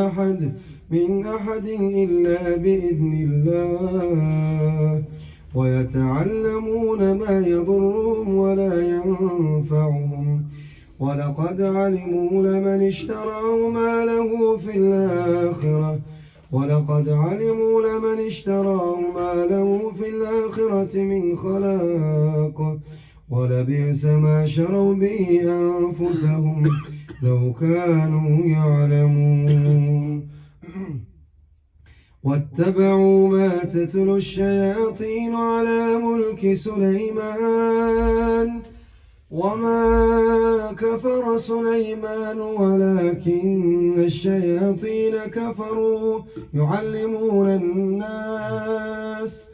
أحد إلا بإذن الله، ويتعلمون ما يضرهم ولا ينفعهم، ولقد علموا لمن اشتراه ما له في الآخرة من خلاق، ولبئس ما شروا به أنفسهم لو كانوا يعلمون. واتبعوا ما تتلو الشياطين على ملك سليمان وما كفر سليمان ولكن الشياطين كفروا يعلمون الناس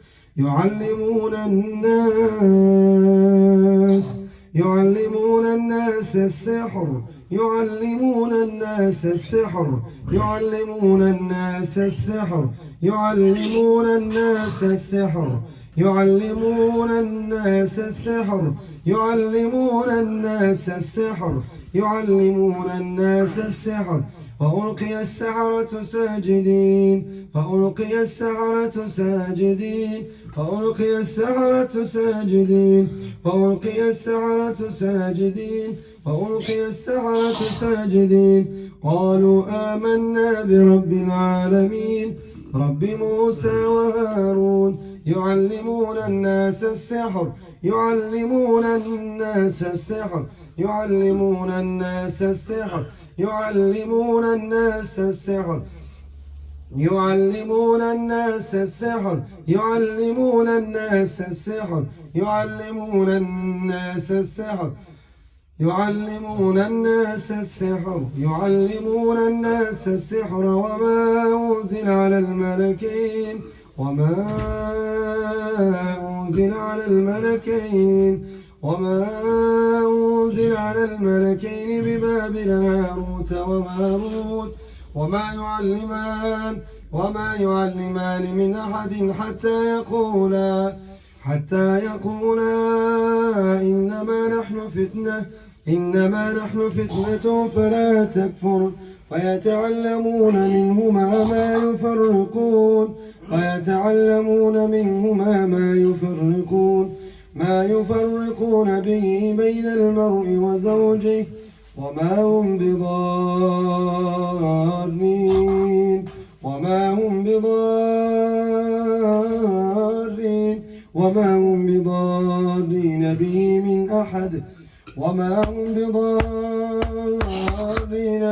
السحر يعلمون الناس السحر فألقي السحرة ساجدين قالوا آمنا برب العالمين رب موسى وهارون يعلمون الناس السحر وما أنزل على الملكين ببابل هاروت وماروت وما يعلمان من أحد حتى يقولا إنما نحن فتنة فلا تكفر ويتعلمون منهما ما يفرقون به بين المرء وزوجه وما هم بضارين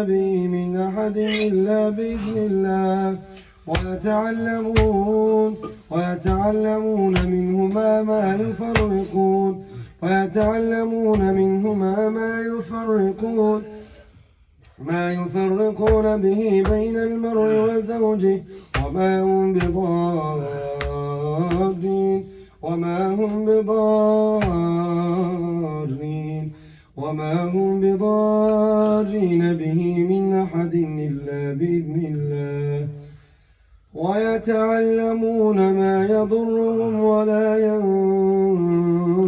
به من أحد إلا بإذن الله ويتعلمون منهما ما يفرقون به بين المرء وزوجه وما هم بضارين به من أحد إلا بإذن الله ويتعلمون ما يضرهم ولا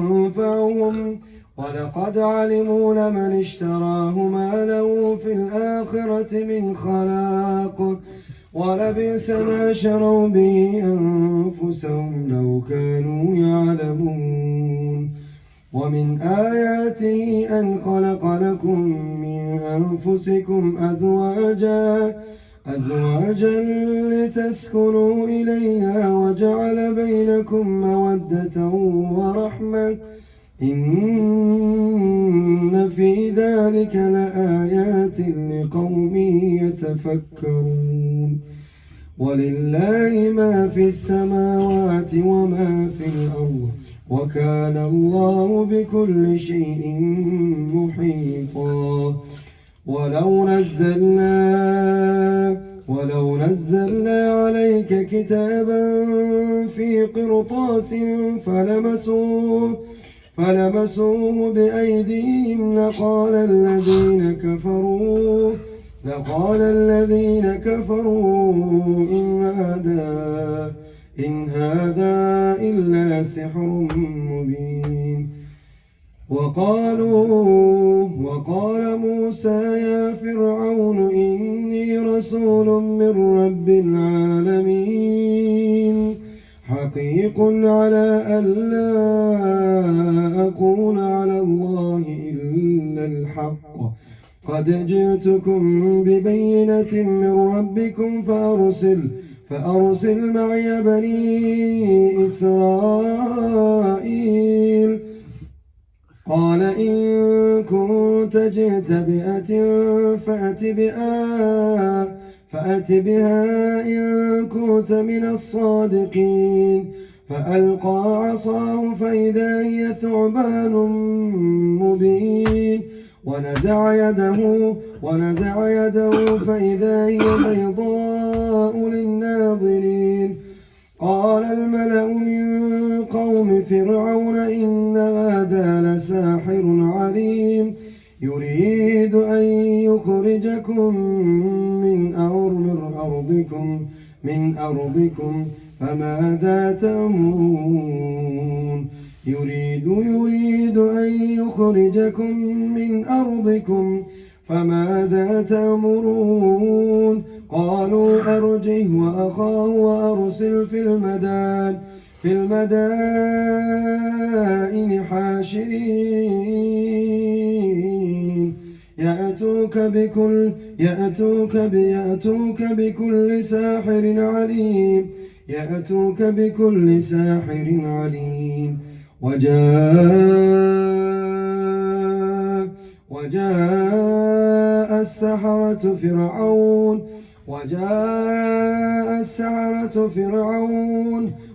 ينفعهم ولقد علموا لمن اشتراه ما له في الآخرة من خلاق ولبئس ما شروا به أنفسهم لو كانوا يعلمون. ومن آياته أن خلق لكم من أنفسكم أزواجا لتسكنوا إليها وجعل بينكم مودة ورحمة إن في ذلك لآيات لقوم يتفكرون. ولله ما في السماوات وما في الأرض وكان الله بكل شيء محيطا. ولو نزلنا عليك كتابا في قرطاس فلمسوه بأيديهم لقال الذين كفروا إن هذا إلا سحر مبين. وقال موسى يا فرعون إني رسول من رب العالمين حقيق على ألا أقول على الله إلا الحق قد جئتكم ببينة من ربكم فأرسل معي بني إسرائيل قال إن كنت جئت بآية فأت بها إن كنت من الصادقين فألقى عصاه فإذا هي ثعبان مبين ونزع يده فإذا هي بيضاء للناظرين قال الملأ من قوم فرعون إن هذا لساحر عليم يريد أن يخرجكم من أرضكم فماذا تأمرون يريد أن يخرجكم من أرضكم فماذا تأمرون قالوا أرجه وأخاه وأرسل في المدائن حاشرين يأتوك بكل ساحر عليم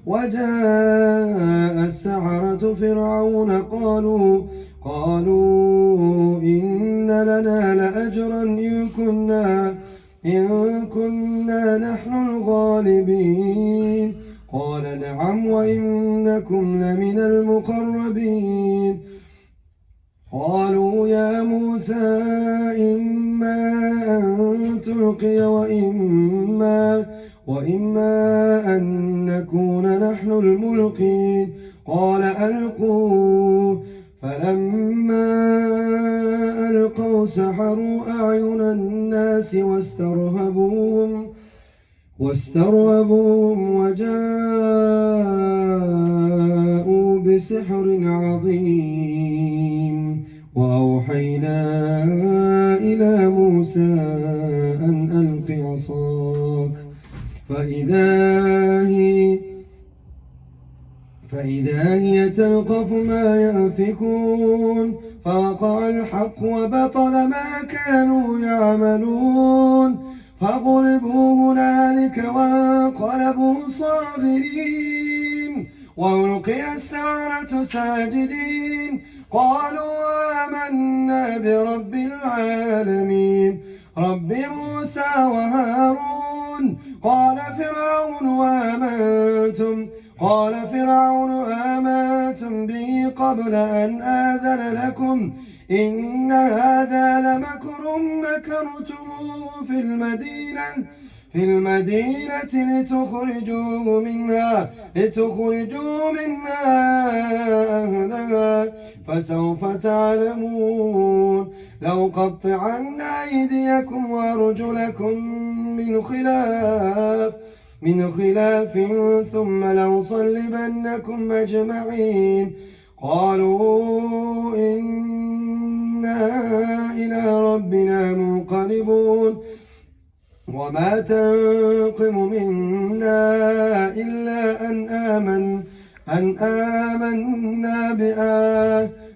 وجاء السحرة فرعون قالوا إن لنا لأجرا إن كنا نحن الغالبين قال نعم وإنكم لمن المقربين قالوا يا موسى إما أن تلقي وإما أن نكون نحن الملقين قال ألقوا فلما ألقوا سحروا أعين الناس واسترهبوهم وجاءوا بسحر عظيم وأوحينا إلى موسى أن ألق عصاك فإذا هي تلقف ما يأفكون فوقع الحق وبطل ما كانوا يعملون فغلبوا هنالك وانقلبوا صاغرين وألقي السحرة ساجدين قالوا آمنا برب العالمين رب موسى وهارون قال فرعون آمنتم به قبل أن آذن لكم إن هذا لمكر مكرتموه في المدينة لتخرجوا منها أهلها فسوف تعلمون لو قطعن أيديكم وأرجلكم من خلاف ثم لأصلبنكم أجمعين قالوا إنا إلى ربنا منقلبون وما تنقم منا إلا أن آمنا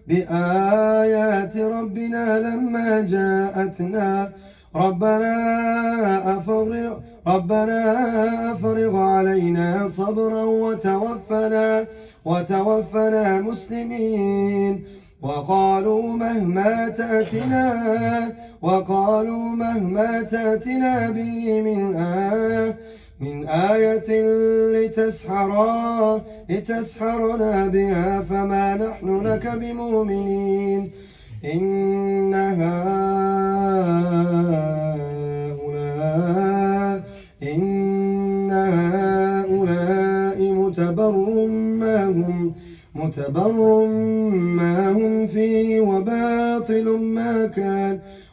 بآيات ربنا لما جاءتنا ربنا أفرغ علينا صبرا وتوفنا مسلمين وقالوا مهما تأتنا به من آية لتسحرنا بها فما نحن لك بمؤمنين إن هؤلاء متبر ما هم فيه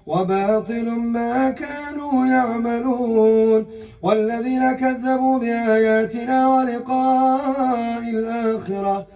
وباطل ما كانوا يعملون والذين كذبوا بآياتنا ولقاء الآخرة